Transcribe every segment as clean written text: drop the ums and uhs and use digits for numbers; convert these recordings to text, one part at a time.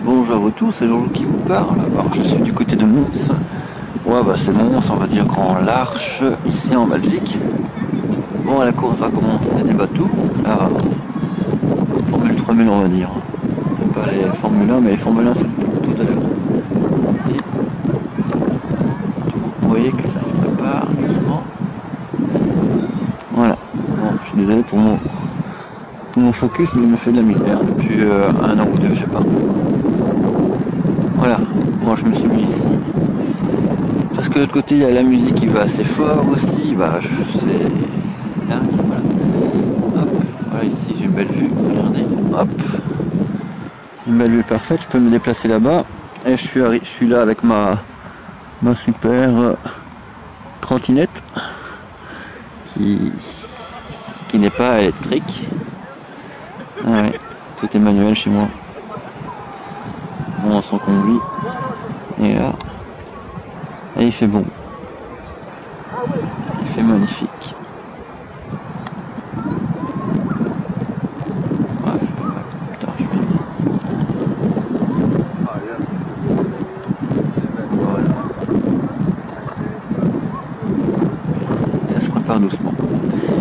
Bonjour à vous tous, c'est Jean-Loup qui vous parle. Alors, je suis du côté de Mons. Ouais, bah c'est Mons, on va dire Grand Larche, ici en Belgique. Bon, la course va commencer des bateaux. La Formule 3000, on va dire. C'est pas les Formule 1, mais les Formule 1 tout à l'heure. Et vous voyez que ça se prépare doucement. Voilà. Bon, je suis désolé pour mon focus, mais il me fait de la misère depuis un an ou deux, je sais pas. Voilà. Moi, je me suis mis ici. Parce que de l'autre côté, il y a la musique qui va assez fort aussi. Bah, c'est dingue. Voilà. Hop. Voilà, ici, j'ai une belle vue. Regardez. Hop. Une belle vue parfaite. Je peux me déplacer là-bas. Et je suis là avec ma super trottinette qui n'est pas électrique. Ah ouais, tout est manuel chez moi. Bon, on s'en conduit. Et là, et il fait bon. Il fait magnifique. Ah, c'est pas mal. Putain, je vais... Voilà. Ça se prépare doucement.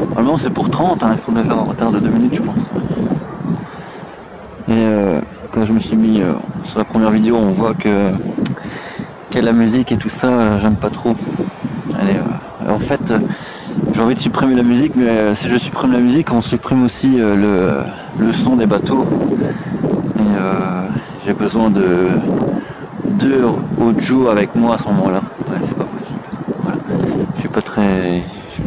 Normalement, c'est pour 30, hein. Ils sont déjà en retard de 2 minutes, je pense. Et quand je me suis mis sur la première vidéo, on voit que la musique et tout ça, j'aime pas trop. En fait, j'ai envie de supprimer la musique, mais si je supprime la musique, on supprime aussi le son des bateaux. Et j'ai besoin de 2 audios avec moi à ce moment-là. Ouais, c'est pas possible. Voilà. Je suis pas très, j'ai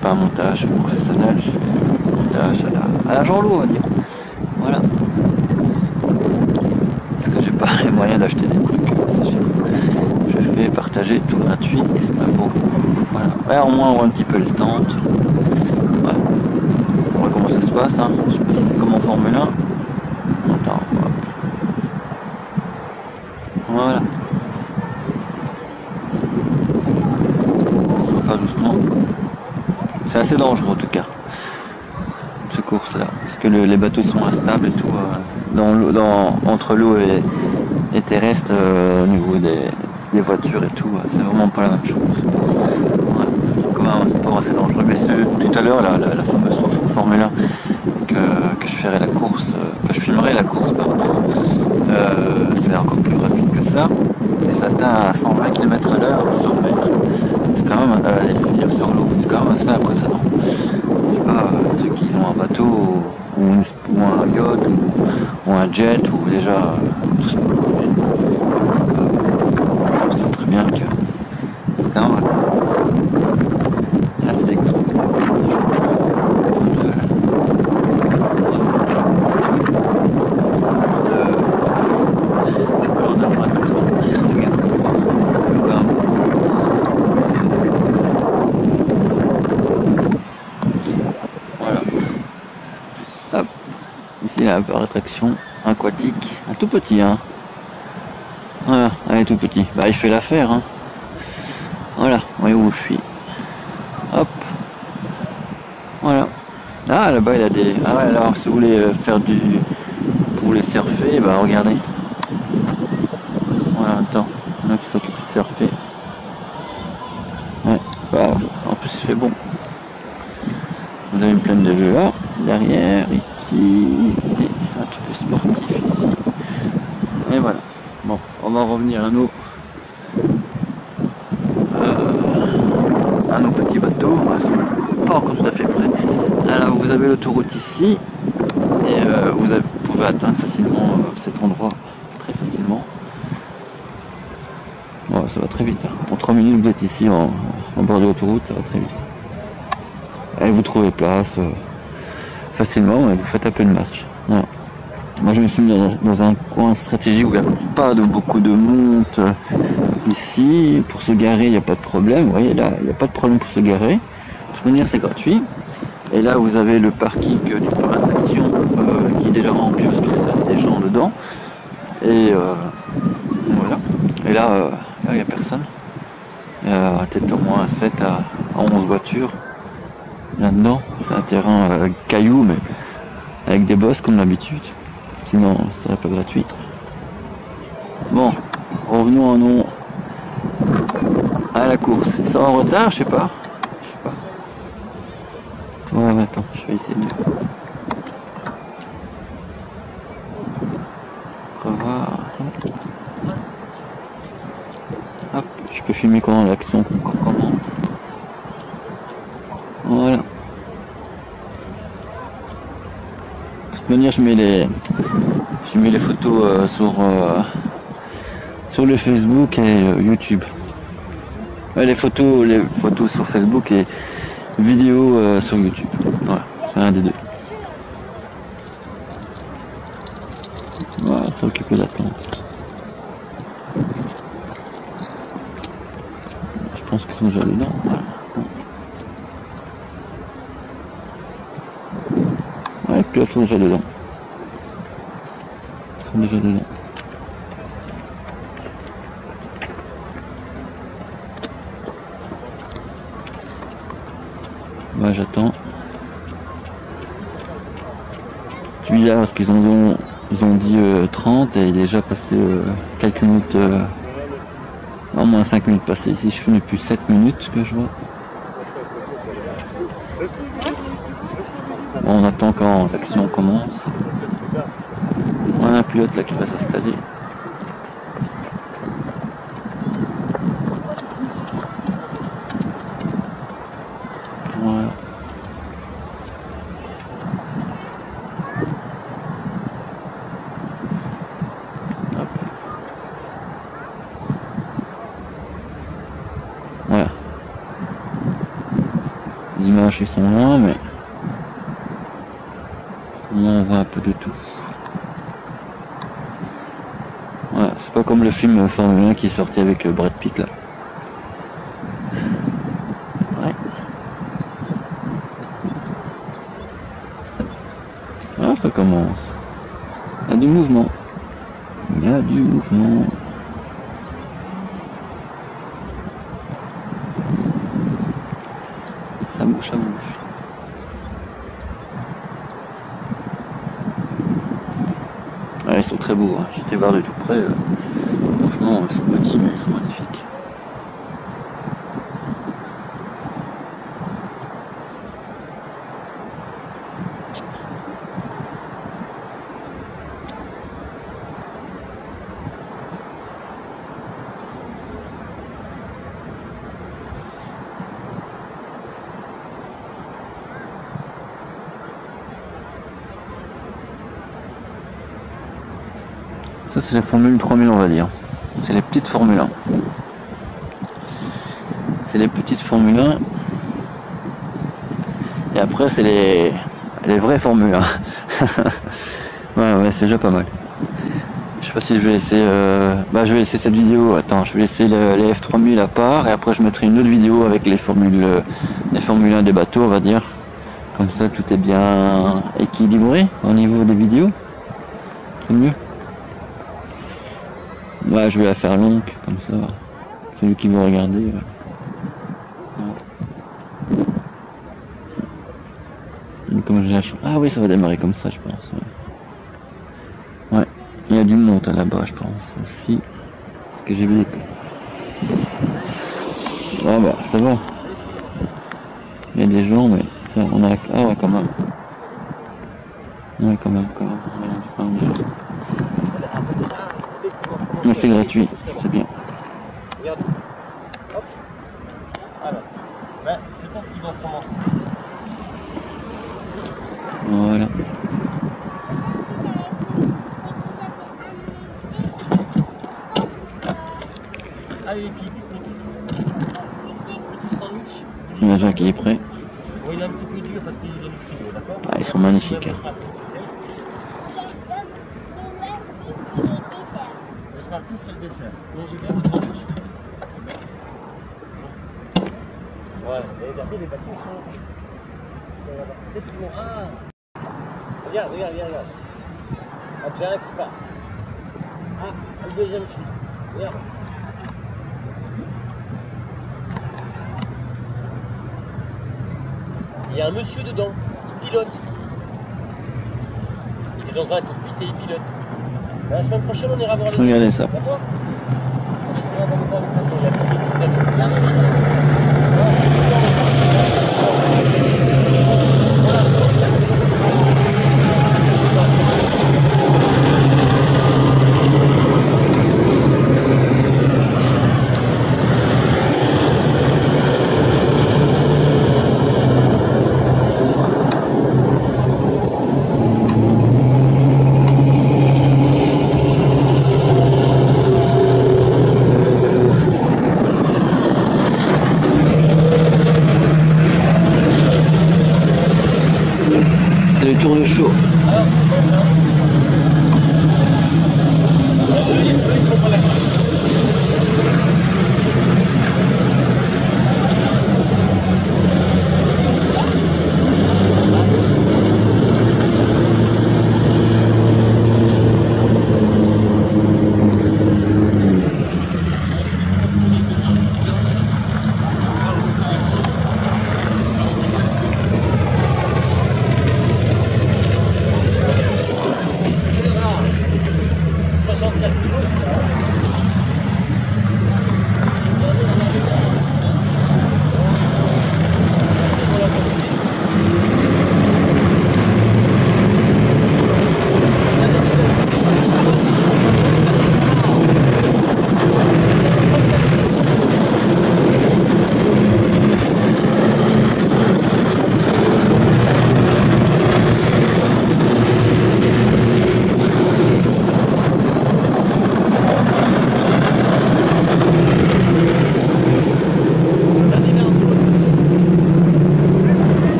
pas un montage professionnel. Je fais un montage à la Jean-Loup, on va dire. Voilà. Parce que j'ai pas les moyens d'acheter des trucs. Je fais partager tout gratuit et c'est pas beau. Voilà. Ouais, au moins on voit un petit peu les stands. Voilà. On voit comment ça se passe. Hein. Je sais pas si c'est comme en Formule 1. Attends, hop. Voilà. Ça va pas doucement. C'est assez dangereux en tout cas. Ce course là. Parce que les bateaux sont instables et tout. Entre l'eau et terrestre au niveau des voitures et tout. C'est vraiment pas la même chose. Voilà. Comme un sport assez dangereux. Mais tout à l'heure, la fameuse Formule 1 que je ferai la course, que je filmerai la course, pardon, c'est encore plus rapide que ça. Et ça atteint à 120 km à l'heure sur mer. C'est quand même, sur l'eau, c'est quand même assez impressionnant. Je sais pas, ceux qui ont un bateau ou un yacht ou un jet ou déjà tout ce qu'on sait très bien que c'est quand même assez dégoûtant. Je peux en avoir comme ça. Regarde ça, c'est pas mal. Voilà. Hop. Ici, il y a un peu de rétraction aquatique. Un tout petit, hein. Voilà, elle est tout petit. Bah, il fait l'affaire, hein. Voilà, vous voyez où je suis. Hop. Voilà. Ah, là-bas, il y a des... Ah ouais, alors, si vous voulez faire du... Pour voulez surfer, bah, regardez. Voilà, attends. Il y en a qui s'occupent de surfer. Ouais, bah, en plus, il fait bon. Vous avez une plaine de vue là, derrière, ici, et un truc sportif ici. Et voilà. Bon, on va revenir à nos petits bateaux. C'est pas encore tout à fait prêt. Alors vous avez l'autoroute ici et vous pouvez atteindre facilement cet endroit très facilement. Bon, ça va très vite. Hein. En 3 minutes vous êtes ici en bord de l'autoroute, ça va très vite. Et vous trouvez place facilement et vous faites un peu de marche. Voilà. Moi je me suis mis dans un coin stratégique où il n'y a pas beaucoup de monde. Ici, pour se garer, il n'y a pas de problème. Vous voyez là, il n'y a pas de problème pour se garer. De toute manière, c'est gratuit. Et là, vous avez le parking du parc d'attraction qui est déjà rempli parce qu'il y a des gens dedans. Et voilà. Et là, il n'y a personne. Il y a peut-être au moins 7 à 11 voitures là-dedans. C'est un terrain caillou, mais avec des bosses comme d'habitude. Sinon, ça serait pas gratuit. Bon, revenons à nous à la course. Ils sont en retard, je sais pas. Ouais, mais attends, je vais essayer de revoir. Hop, je peux filmer quand l'action commence. Voilà. De toute manière, je mets les photos sur le Facebook et YouTube. Les photos sur Facebook et vidéos sur YouTube. Voilà, c'est un des deux. Voilà, s'occuper d'attente. Je pense qu'ils sont déjà dedans. Voilà. Ouais, puis ils sont déjà dedans. Ils sont déjà dedans. Ouais, j'attends. C'est bizarre parce qu'ils ont dit 30 et il est déjà passé quelques minutes, au moins 5 minutes passées. Ici, je fais depuis 7 minutes que je vois. Bon, on attend quand l'action commence. On a un pilote là qui va s'installer. Voilà. Hop. Voilà. Les images ils sont là, mais on voit un peu de tout. Voilà, c'est pas comme le film Formule 1 qui est sorti avec Brad Pitt là. Ouais. Ah, ça commence. Il y a du mouvement. Il y a du mouvement. Ça bouge, ça bouge. Ah, ils sont très beaux, hein. J'étais voir de tout près. Franchement, ils sont petits, mais ils sont magnifiques. Ça, c'est la Formule 3000, on va dire. C'est les petites Formule 1. C'est les petites Formule 1. Et après, c'est les vraies Formule 1. Ouais, c'est déjà pas mal. Je sais pas si je vais laisser... je vais laisser cette vidéo. Attends, je vais laisser les F3000 à part. Et après, je mettrai une autre vidéo avec les Formule 1 des bateaux, on va dire. Comme ça, tout est bien équilibré au niveau des vidéos. C'est mieux. Ouais, je vais la faire longue, comme ça, celui qui veut regarder. Ouais. Comme je lâche. Ah oui, ça va démarrer comme ça, je pense. Ouais, il y a du monde là-bas, je pense aussi. Ce que j'ai vu. Ah bah, ça va. Il y a des gens, mais ça, on a. Ah ouais, quand même. Ouais, quand même. Ouais, des gens. Mais c'est gratuit, c'est bien. Regarde. Hop. Alors. Peut-être qu'ils vont commencer. Voilà. Allez les filles, petit sandwich. Il y en a un qui est prêt. Bon, il est un petit peu dur parce qu'il est du frigo, d'accord? Ah, ils sont magnifiques. Hein. Le Smarties, c'est le dessert. Mangez bien votre sandwich. Voilà, et regardez, les bateaux sont là-bas. Peut-être qu'ils vont. Ah! Regarde. Ah, déjà un qui part. Ah, le deuxième suit. Regarde. Il y a un monsieur dedans, il pilote. Il est dans un cockpit et il pilote. La semaine prochaine, on ira voir les Regardez ça. D'accord? On essaiera d'aller voir les avions. Il y a un petit meeting d'avions. C'est le tour de chaud.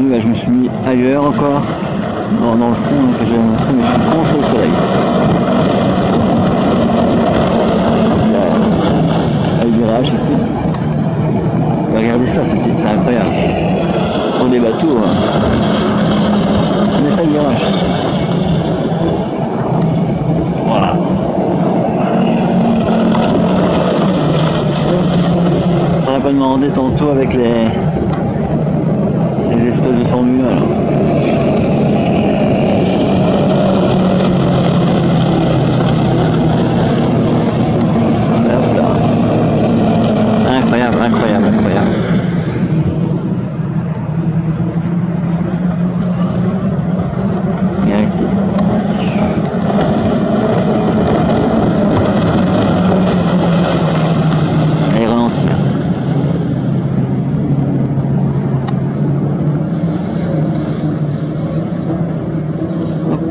Là, je me suis mis ailleurs encore, dans le fond que j'avais montré, mais je suis contre le soleil. Il y a le virage ici. Regardez ça, c'est incroyable. Pour des bateaux, on est ça le virage. Voilà. On n'a pas demandé tantôt avec les espèces de Formule 1 là. Hop là. Incroyable, incroyable, incroyable. Regarde ici. Allez, ralentir.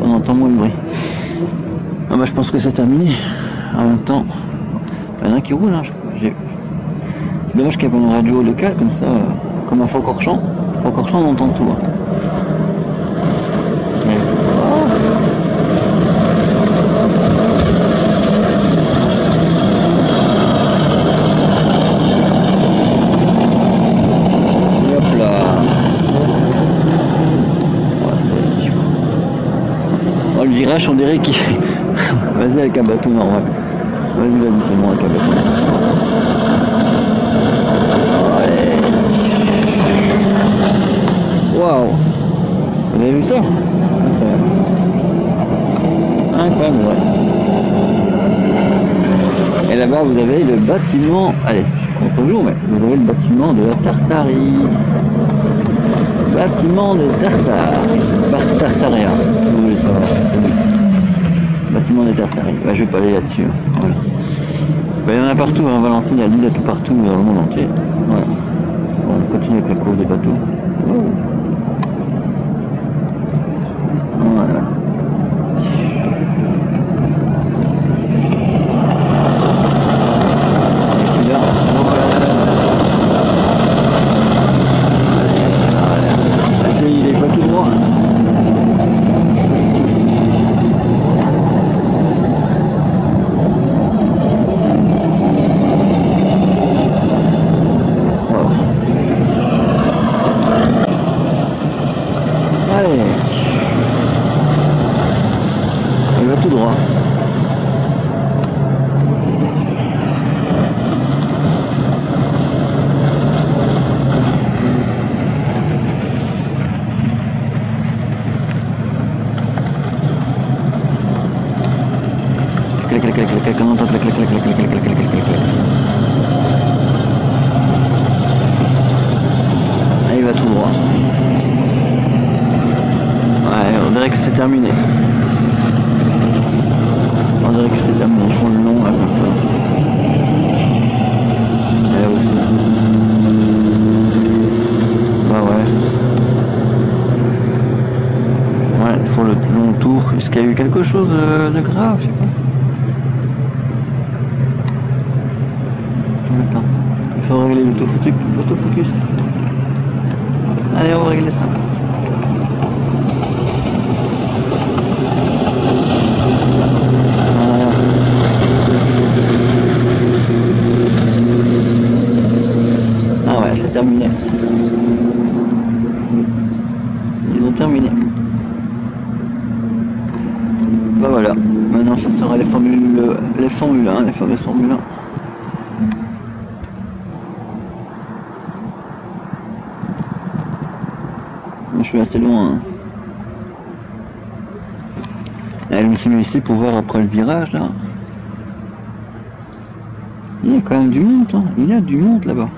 On entend moins le bruit. Ah bah, je pense que c'est terminé. En même temps, il y en a qui roulent. Hein. C'est dommage qu'il n'y ait pas une radio locale comme ça, comme à Faucorchamps. Faucorchamps, on entend tout. Hein. Mais c'est pas... virage, on dirait qu'il... Vas-y avec un bateau normal. Vas-y, c'est bon avec un bateau. Ouais. Waouh! Vous avez vu ça? Incroyable. Incroyable, ouais. Et là-bas, vous avez le bâtiment... Allez, je suis contre-jour, mais vous avez le bâtiment de la Tartarie. Bâtiment de Tartare. Tartaria, si vous voulez savoir. Bâtiment de Tartarie. Bah, je vais pas aller là-dessus. Voilà. Bah, il y en a partout, hein. Valenciennes, il y a l'île tout partout dans le monde entier. Voilà. On continue avec la course des bateaux. Voilà. Et celui-là, il est pas tout droit. Allez, il va tout droit. Ah, il va tout droit. Ouais, on dirait que c'est terminé. On dirait que c'est terminé. Ils font le long là comme ça. Et là aussi. Bah ouais. Ouais, ils font le long tour. Est-ce qu'il y a eu quelque chose de grave? Je sais pas. Attends. Il faut régler l'autofocus. Allez, on va régler ça. Ah ouais, c'est terminé. Ils ont terminé. Bah voilà. Maintenant, ce sera les Formule 1, les fameuses Formule 1. Je suis assez loin. Hein. Et je me suis mis ici pour voir après le virage là. Il y a quand même du monde, hein. Il y a du monde là-bas.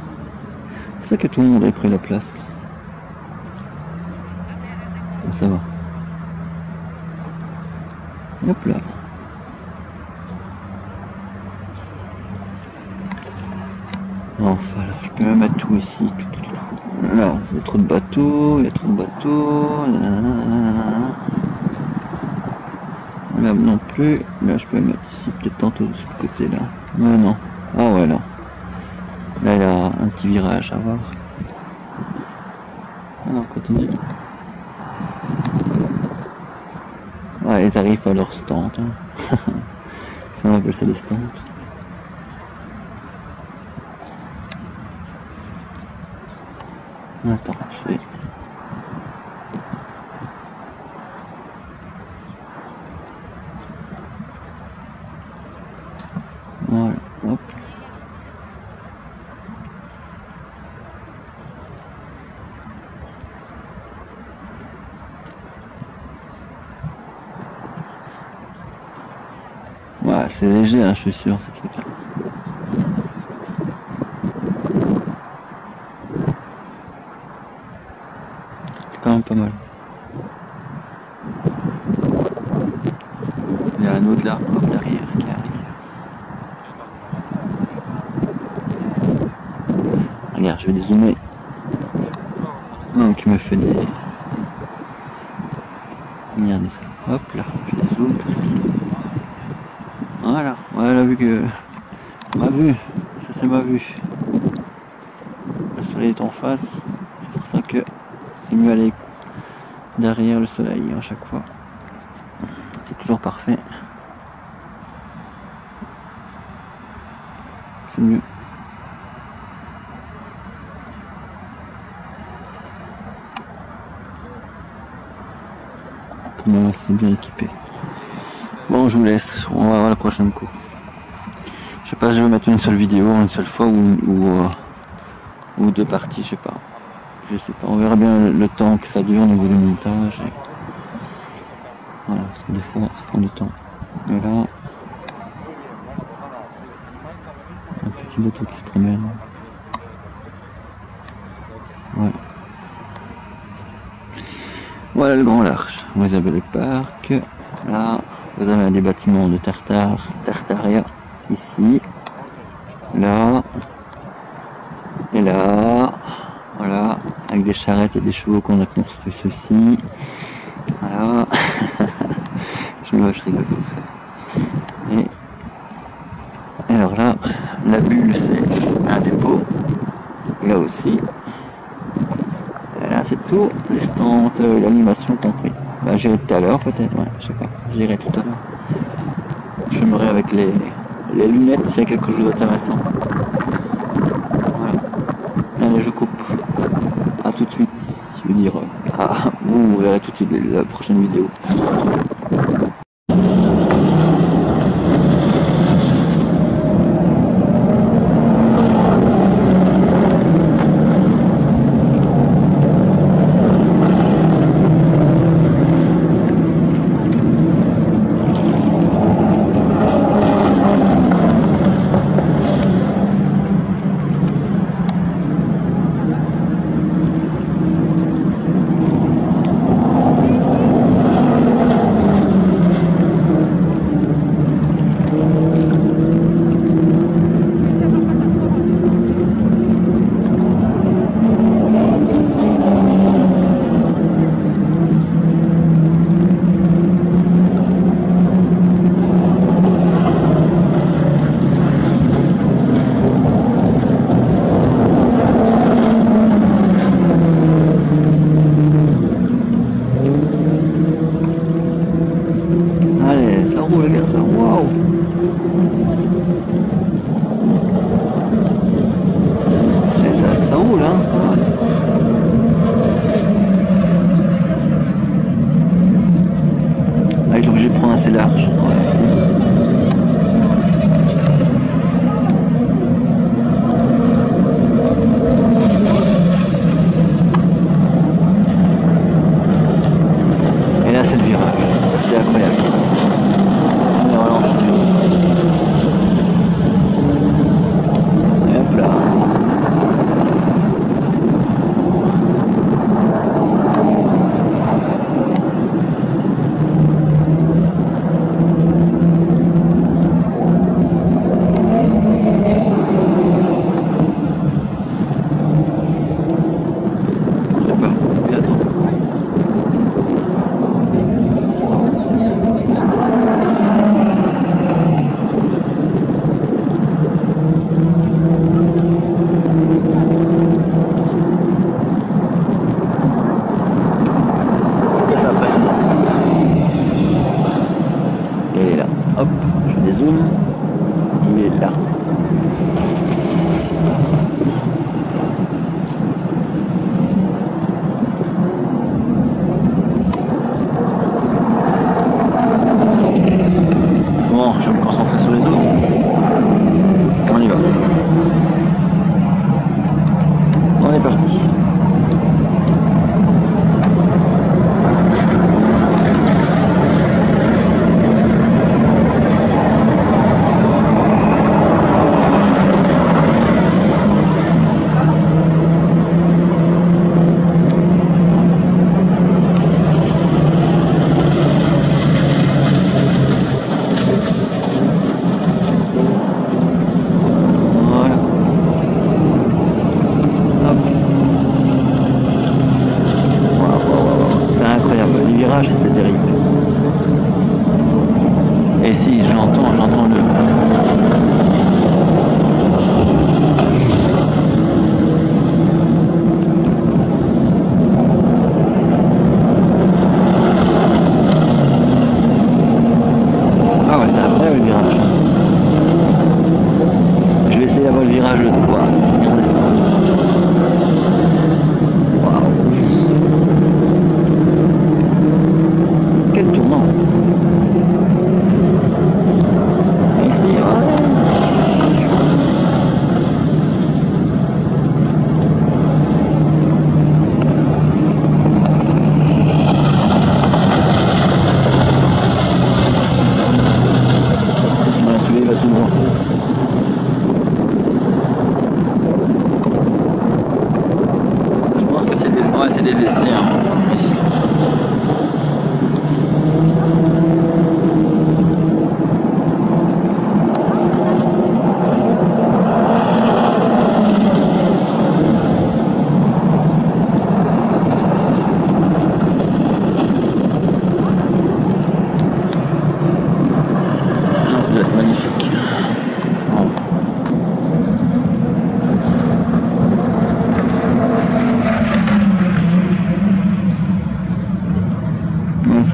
C'est ça que tout le monde a pris la place. Bon, ça va. Hop là. Enfin, alors, je peux me mettre tout ici. Là, il y a trop de bateaux, il y a trop de bateaux. Là non plus. Là, je peux me mettre ici, peut-être tantôt de ce côté-là. Mais non. Ah ouais, là. Là, il y a un petit virage à voir. Alors, on continue. Ouais, ils arrivent à leur stand. Hein. Ça, on appelle ça des stands. Attends, je vais... Voilà, hop. Ouais, c'est léger, hein, je suis sûr, ces trucs-là. C'est quand même pas mal. Il y a un autre là, hop, derrière, qui arrive. Regarde, je vais dézoomer. Non, tu me fais des... Regardez ça. Hop là, je dézoome. Voilà, voilà, vu que... Ma vue, ça c'est ma vue. Le soleil est en face, c'est pour ça que c'est mieux aller derrière le soleil à chaque fois. C'est toujours parfait. C'est mieux. Comment c'est bien équipé. Bon, je vous laisse, on va voir la prochaine course. Je sais pas si je vais mettre une seule vidéo, une seule fois ou deux parties, je sais pas. Je sais pas, on verra bien le temps que ça dure au niveau du montage. Et... voilà, parce que des fois ça prend du temps. Et là, un petit bateau qui se promène. Ouais. Voilà le Grand Large. Vous avez le parc. Là, vous avez des bâtiments de Tartaria ici. Là. Et là. Voilà. Avec des charrettes et des chevaux qu'on a construit ceci. Voilà. je rigole tout ça. Et alors là, la bulle c'est un dépôt. Là aussi. Et là c'est tout les stands, l'animation compris. Bah, j'irai tout à l'heure peut-être, ouais, je sais pas. J'irai tout à l'heure. Je filmerai avec les lunettes s'il y a quelque chose d'intéressant. Voilà. Allez, je coupe. A tout de suite. Je veux dire, vous verrez tout de suite la prochaine vidéo.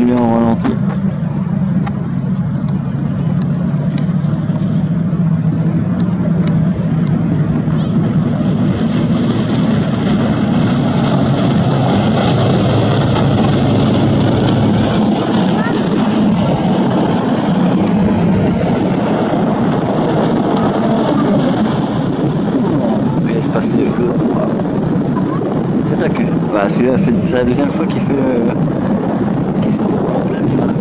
celui en ralenti. Bah, celui-là, c'est la deuxième fois qu'il fait qu'il se court en plein virage.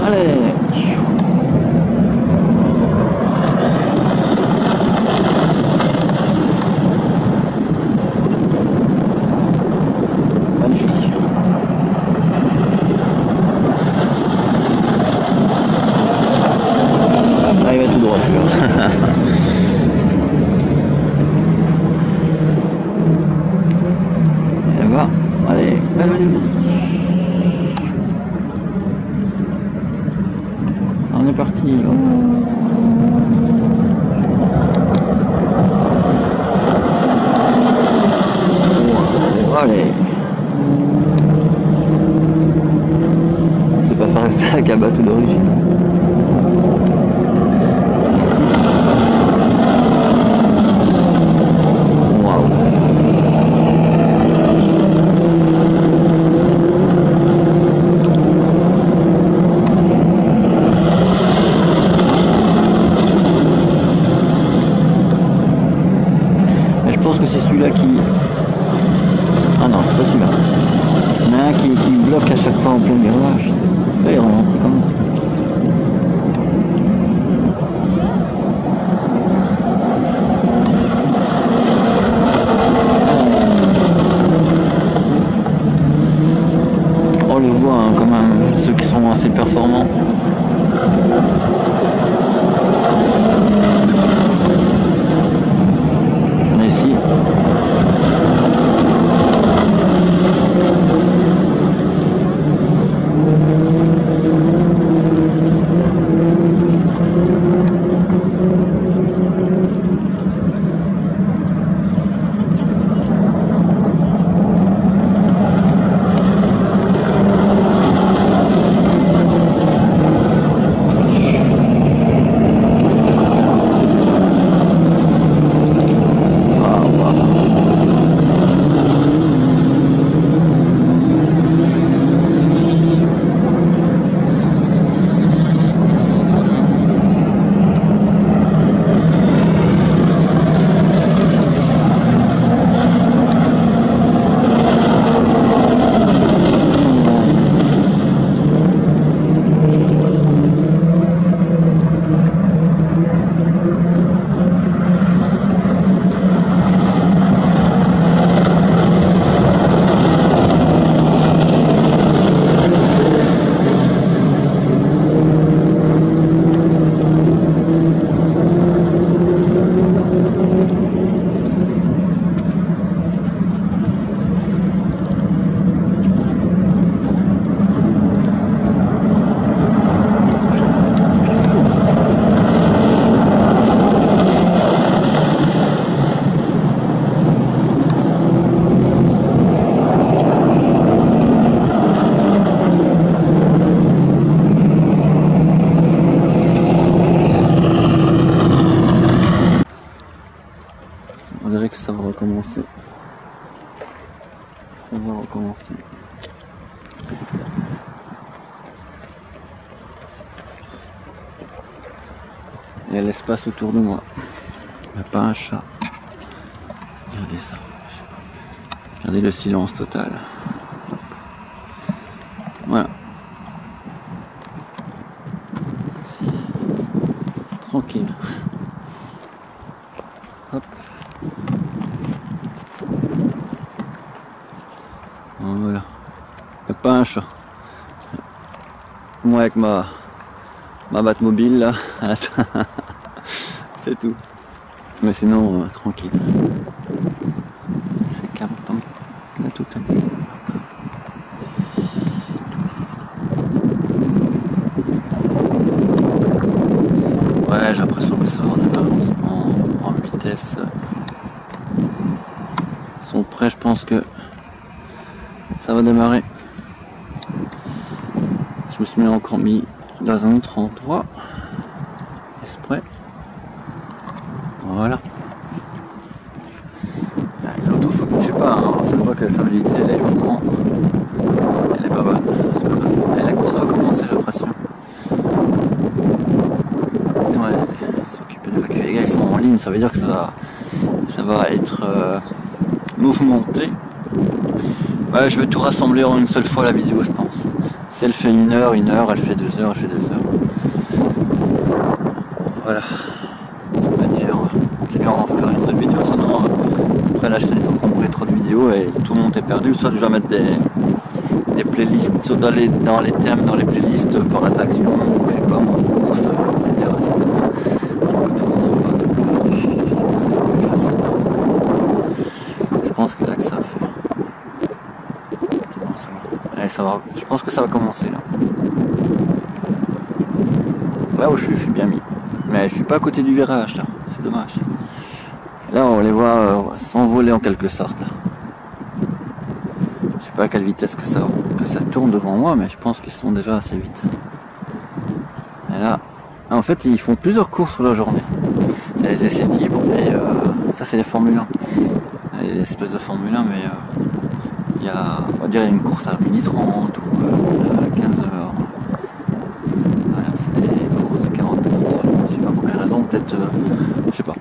Allez. Et voilà, allez, on est parti. Allez. C'est pas faire ça avec un bateau d'origine. Ici. Waouh. Et je pense que c'est celui-là qui... Ah non, c'est pas celui-là. Il y en a un qui bloque à chaque fois en plein virage. Là, il ralentit comme ça. On le voit hein, quand même, ceux qui sont assez performants. Mais si. On dirait que ça va recommencer. Ça va recommencer. Il y a l'espace autour de moi. Il n'y a pas un chat. Regardez ça. Regardez le silence total. Voilà. Tranquille. Hop. Voilà. Il n'y a pas un chat. Moi avec ma Batmobile là. C'est tout. Mais sinon, tranquille. C'est calme, là tout calme. Ouais, j'ai l'impression que ça va redémarrer en vitesse. Ils sont prêts, je pense que ça va démarrer. Je me suis encore mis dans un autre endroit. Exprès. Voilà. L'autofocus, je sais pas, hein, ça se voit que la stabilité elle est vraiment. Elle est pas bonne. C'est pas grave. Et la course va commencer, j'ai l'impression. Ouais, ils s'occupent d'évacuer. Les gars, ils sont en ligne, ça veut dire que ça va être mouvementé. Ouais, je vais tout rassembler en une seule fois la vidéo, je pense. Si elle fait 1 heure, 1 heure, elle fait 2 heures, elle fait 2 heures. Voilà. De toute manière, c'est bien d'en faire une seule vidéo, sinon après la chaîne est encombrée trop de vidéos et tout le monde est perdu. Soit je dois mettre des playlists, soit dans les thèmes, dans les playlists pour attraction, ou je sais pas moi, course, etc. Pour que tout le monde soit pas trop perdu. C'est plus facile pour tout le monde. Je pense que là que ça fait. Allez, ça va. Je pense que ça va commencer là. Là où je suis bien mis. Mais je suis pas à côté du virage là, c'est dommage. Là on les voit s'envoler en quelque sorte là. Je sais pas à quelle vitesse que ça tourne devant moi, mais je pense qu'ils sont déjà assez vite. Et là, en fait ils font plusieurs courses sur la journée. Il y a les essais libres, et ça c'est les Formule 1. Il y a des espèces de Formule 1, mais il y a, on va dire, une course à 12h30 ou à 15h. Voilà, c'est des courses de 40 minutes. Je sais pas pour quelle raison, peut-être, je sais pas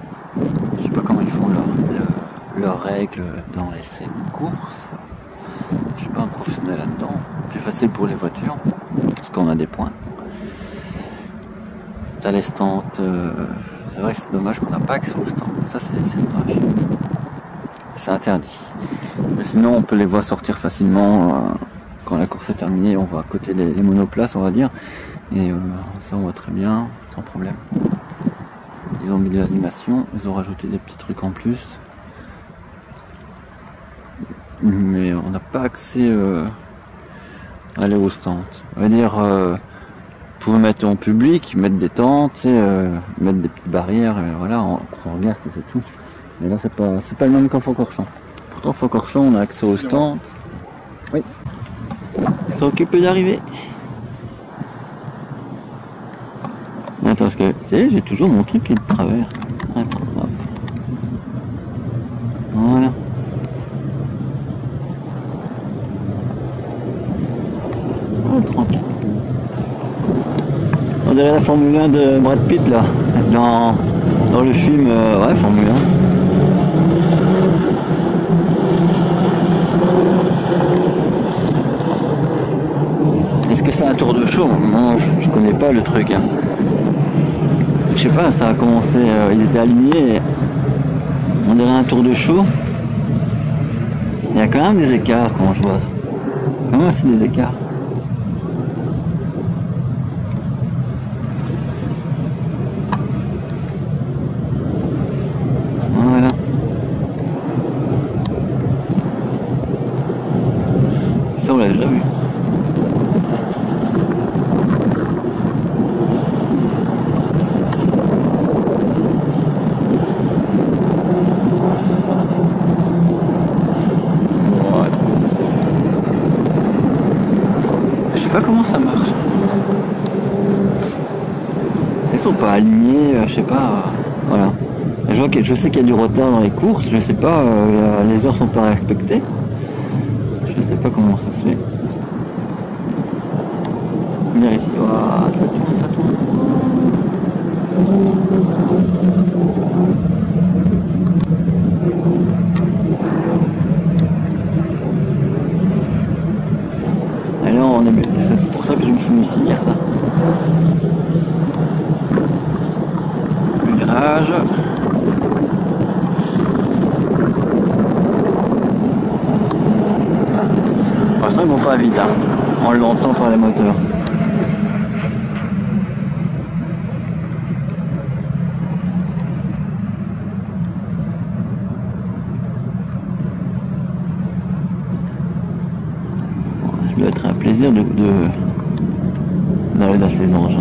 comment ils font leurs règles dans les courses. Je suis pas un professionnel là-dedans. Plus facile pour les voitures, parce qu'on a des points. T'as les stands, c'est vrai que c'est dommage qu'on n'a pas accès aux stands. Ça c'est dommage. C'est interdit. Mais sinon on peut les voir sortir facilement quand la course est terminée. On voit à côté les monoplaces, on va dire. Et ça on voit très bien, sans problème. Ils ont mis de l'animation, ils ont rajouté des petits trucs en plus. Mais on n'a pas accès à aller au stand. On va dire, vous pouvez mettre en public, mettre des tentes, mettre des petites barrières, voilà, on regarde et c'est tout. Mais là c'est pas le même qu'en Faucorchamps. Pourtant Faucorchamps on a accès au stand. Oui. Ils sont occupés d'arriver. Attends, parce que j'ai toujours mon truc qui est de travers. Attends, hop. Voilà. Oh, tranquille. On dirait la Formule 1 de Brad Pitt là, dans le film, ouais, Formule 1. Est-ce que c'est un tour de show? Non, je connais pas le truc. Hein. Je sais pas, ça a commencé, ils étaient alignés, et on dirait un tour de show. Il y a quand même des écarts quand je vois. Quand même c'est des écarts. Voilà. Ça on l'a déjà vu. Je sais pas comment ça marche. Ils sont pas alignés, je sais pas. Voilà. Je sais qu'il y a du retard dans les courses, je sais pas, les heures sont pas respectées. Je sais pas comment ça se fait. Venir ici, oh, ça tourne, ça tourne. C'est pour ça que je me suis mis ici hier, ça. Le virage. Pour l'instant ils vont pas vite, hein. On l'entend par les moteurs. Ça doit être un plaisir d'arriver dans ces engins.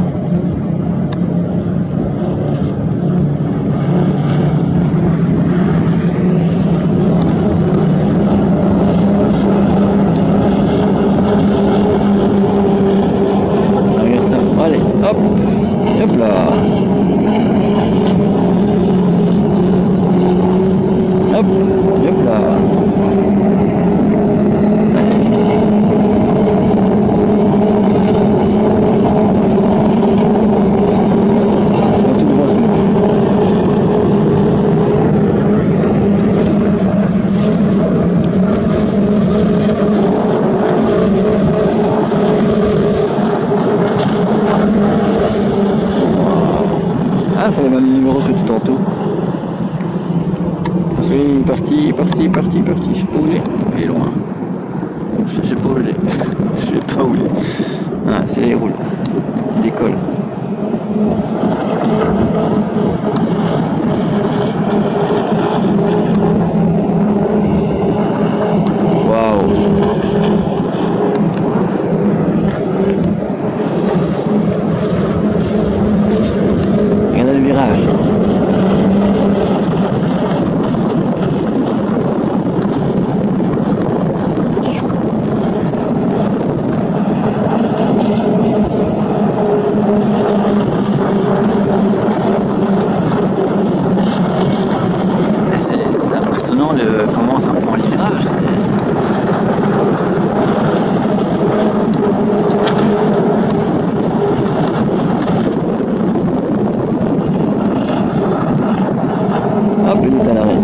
tout. Oui, parti, je sais pas où il est. Il est loin. Je sais pas où il est. Je sais pas où il est. Ah, c'est là, il roule. Il décolle. Waouh. Regardez le virage. C'est impressionnant comment ça prend le virage. Hop, il est à l'arrêt.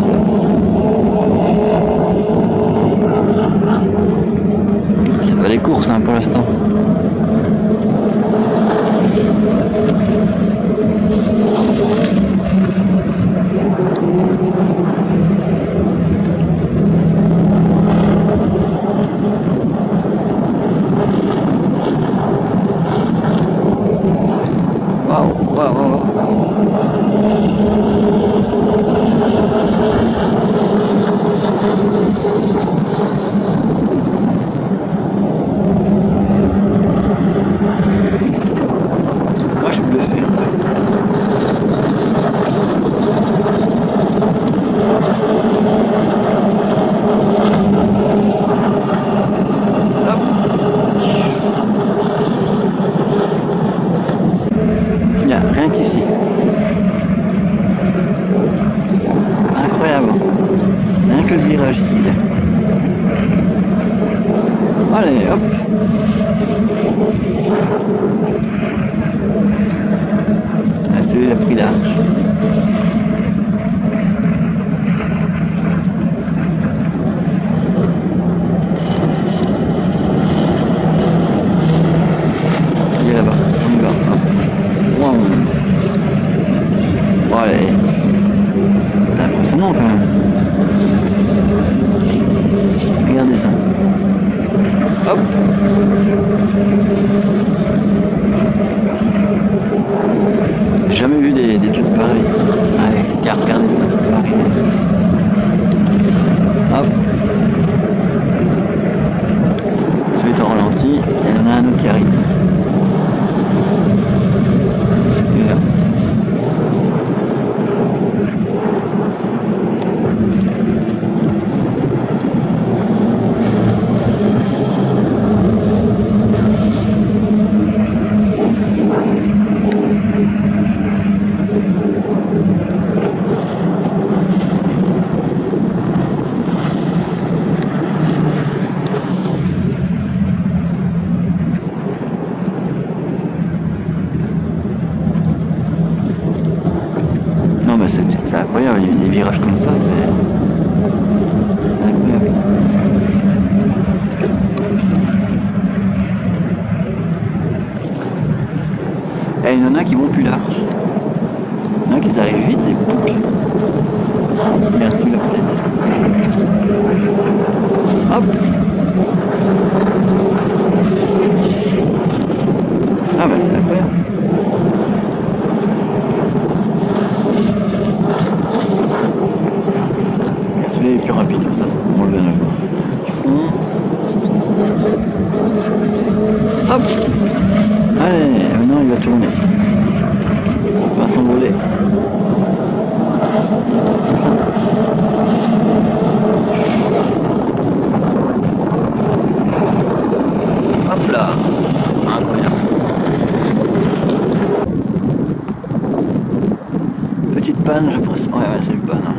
C'est pas les courses hein, pour l'instant. Waouh. Moi je suis bluffé. Hop. Il n'y a rien qu'ici. Incroyable. Rien que le virage ici. Allez, hop. Ah, celui-là a pris l'arche. Il est là-bas. On y va. Hop. Wow. Bon, allez. C'est impressionnant quand même. Regardez ça. Hop. J'ai jamais vu des trucs pareils. Ouais, regardez ça, c'est pareil. Hop. Celui est en ralenti, et il y en a un autre qui arrive. Et là. C'est incroyable, les virages comme ça, c'est incroyable. Et il y en a qui vont plus large. Il y en a qui arrivent vite et pouc. Regarde celui-là peut-être. Hop. Ah bah c'est incroyable. Celui-là est plus rapide, ça on le vient de voir. Tu fonces. Hop. Allez, maintenant il va tourner. Il va s'envoler. Ça. Hop là. Incroyable. Petite panne, je presse. Ouais, c'est une panne. Hein.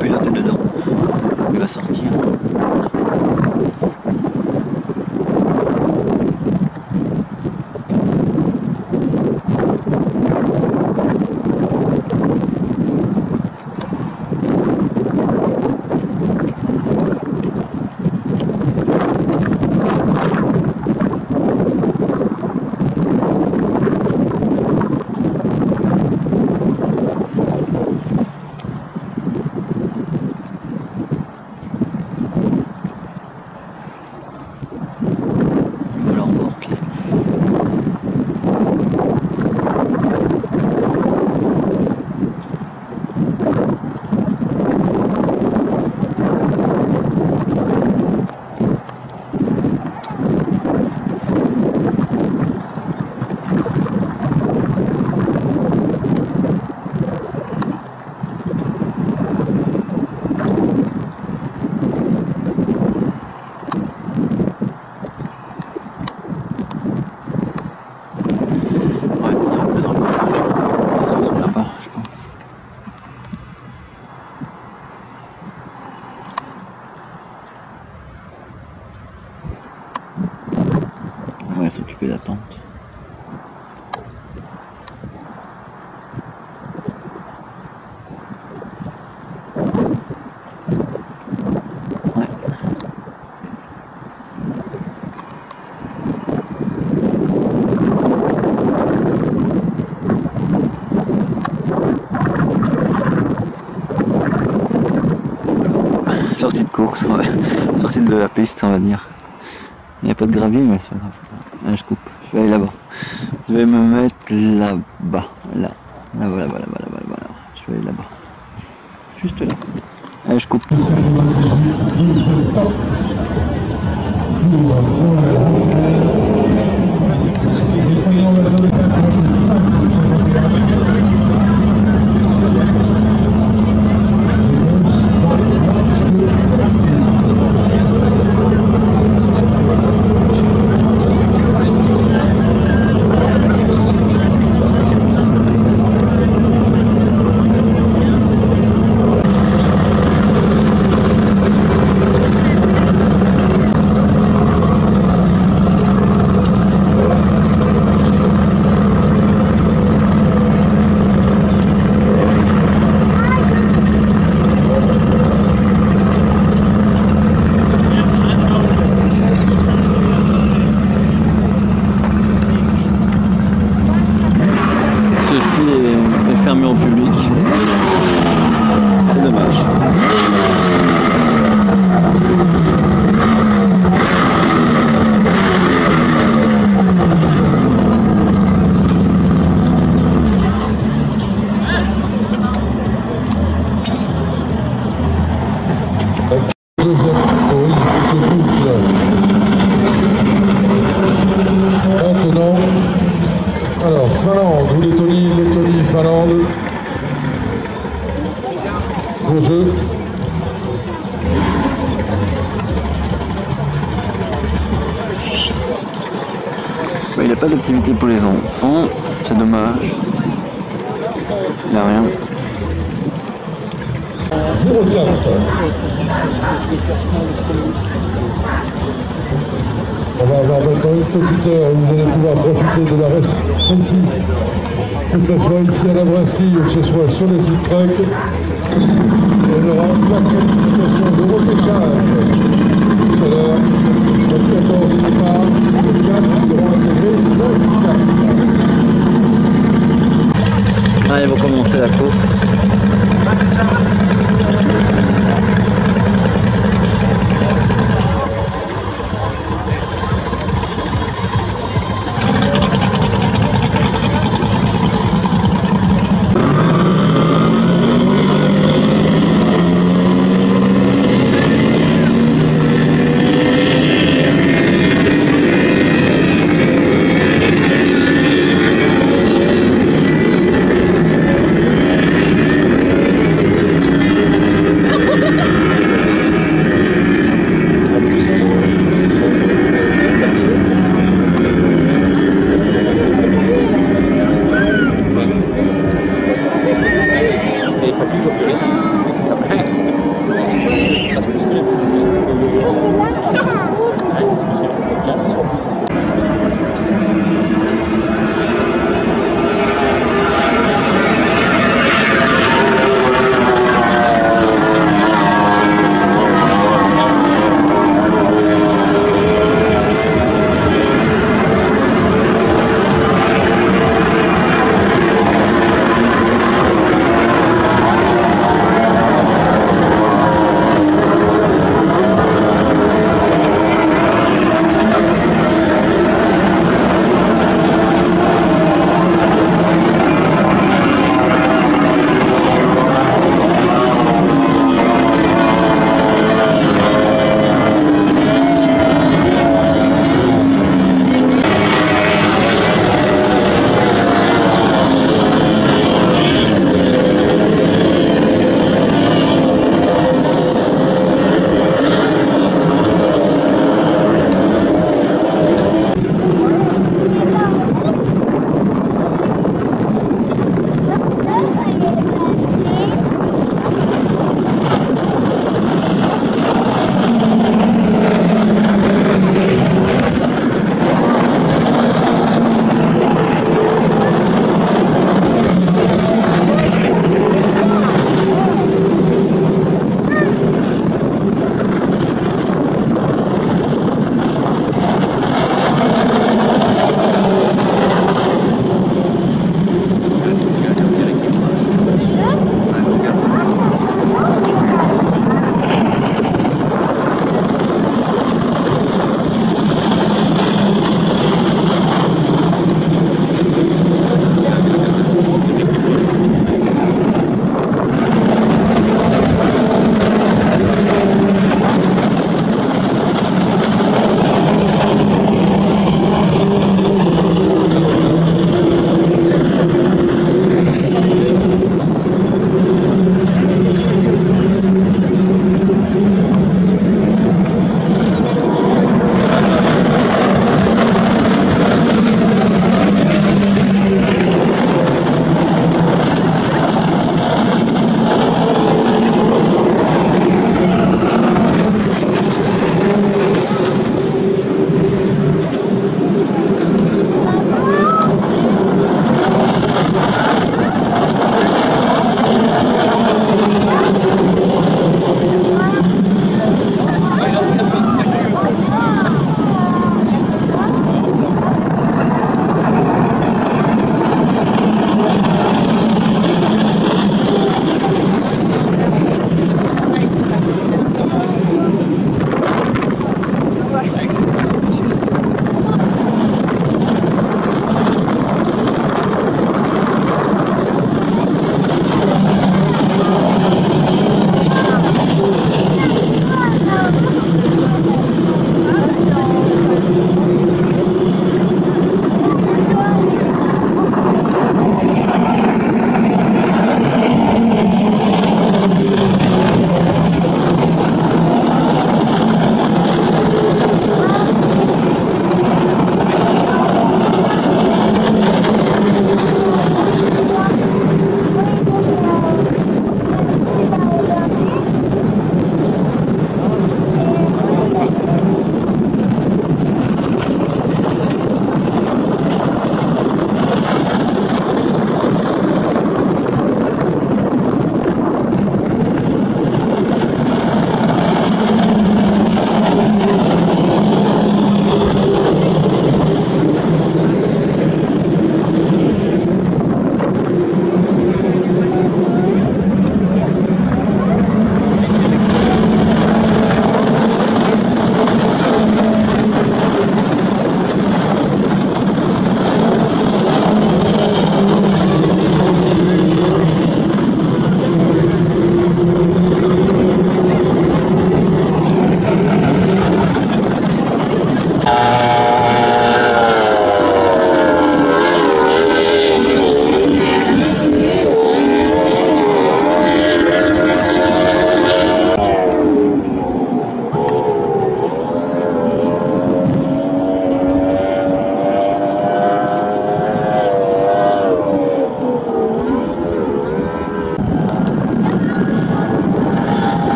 Piloter dedans. Il va sortir. sortie de course, ouais. Sortie de la piste, on va dire. Il n'y a pas de gravier, mais c'est pas grave. Là, je coupe. Je vais aller là-bas. Je vais me mettre là-bas. Là. Là-bas. Je vais aller là-bas. Juste là. Allez, je coupe. Ceci est fermé au public. C'est dommage. Maintenant, alors Finlande ou Lettonie, Finlande. Au jeu. Il n'y a pas d'activité pour les enfants, c'est dommage. Il n'y a rien. 0,4. On va avoir maintenant une petite heure où vous allez pouvoir profiter de la reste ici. Que ce soit ici à la brasserie ou que ce soit sur les food trucks. On aura 3 qualifications de repêchage. Tout à l'heure, le 14 de départ, le 4 qui auront intégré le 4. Allez, ils vont commencer la course.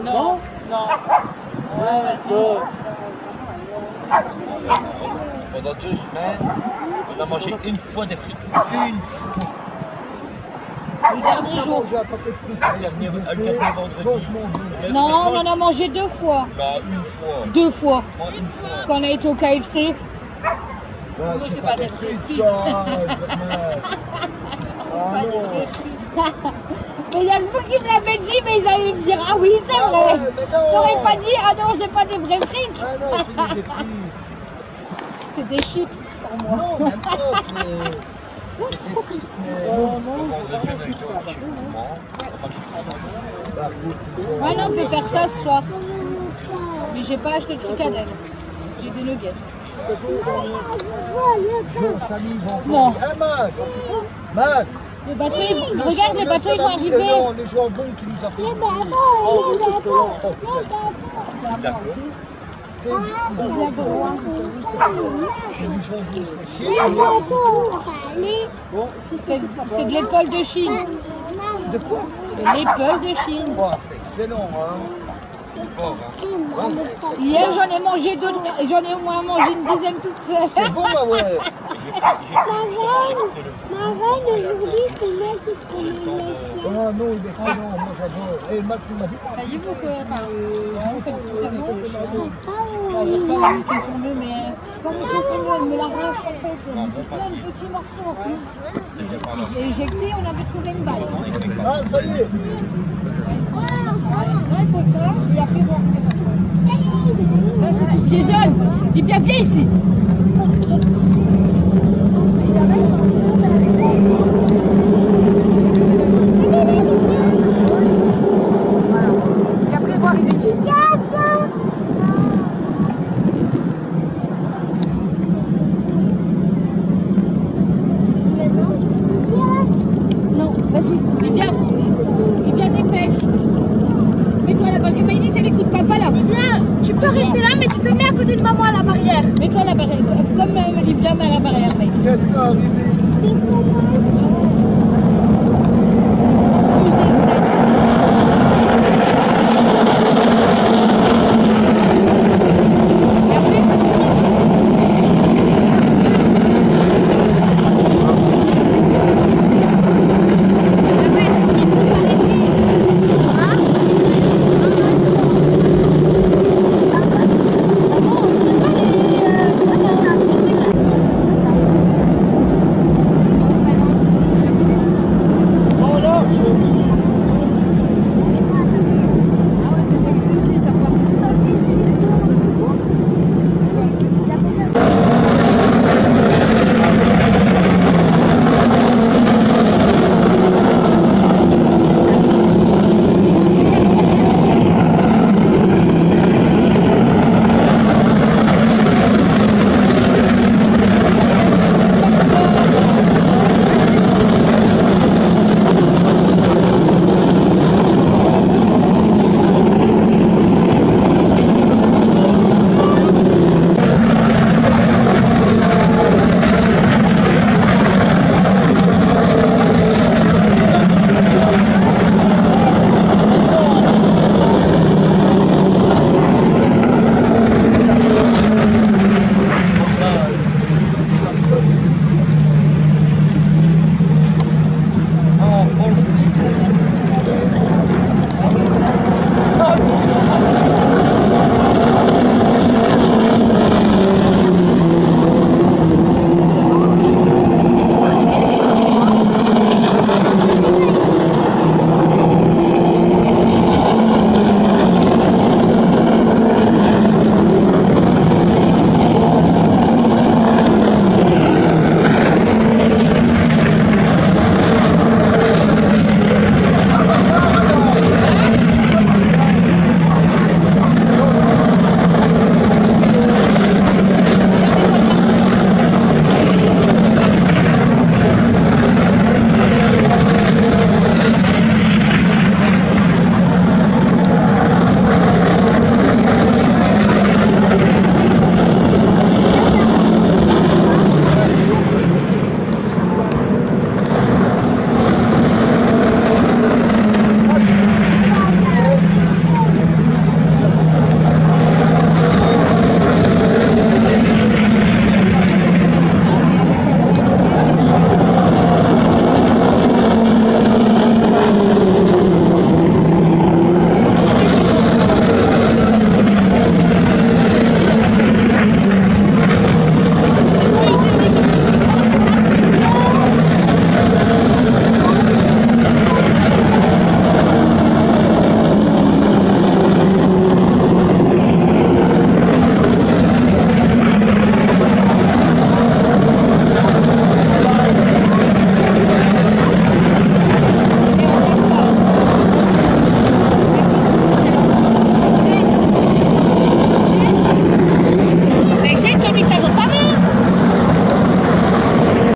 Non. Non. Pendant 2 semaines, on a mangé une fois des frites. Une fois. Le dernier jour. Le dernier vendredi. Non, on en a mangé 2 fois. Bah, une fois. 2 fois. Moi, une fois. Quand on a été au KFC. Ouais, c'est pas des frites. ça, ah non. Mais il y a le fou qui me l'avait dit, mais ils allaient me dire ah oui, c'est vrai. T'aurais pas dit ah non, c'est pas des vraies frites. Ah non, c'est des frites. C'est des chips pour moi. Non, même pas, c'est des frites, mais Ouais, non, on peut faire ça ce soir. Mais j'ai pas acheté de fricadelle. J'ai des nuggets. Non. Ah, Max. Max. Les bateaux, regarde, les bateaux ils vont arriver. Non, le jambon qui nous a fait. C'est de l'épaule de Chine. De quoi? De l'épaule de Chine. Oh, c'est excellent, hein. Hier j'en ai mangé d'autres, j'en ai au moins mangé une dizaine toute seule. C'est bon, bah ouais. Ma reine aujourd'hui, c'est moi qui connais. Ah non, il est excellent, moi j'adore. Et Max, il m'a dit. Ça y est, vous quoi? C'est bon. J'ai pas la qui sont mieux, mais comme ils sont mieux, elle me l'arrache en fait. Elle me fait plein de petits morceaux. Et éjecté, on avait trouvé une balle. Ah, ça y est. Là, il faut ça, et après, on va comme ça. Là, c'est tout. Jason, viens ici. Et après, on va arriver ici. Non, vas-y, viens. Viens, dépêche. Mets-toi là, parce que Maïlis, elle écoute papa là. Viens, tu peux rester là, mais tu te mets à côté de maman à la barrière. Mets-toi à la barrière, comme Olivia met à la barrière, Maïlis. Qu'est-ce qui est arrivé ici?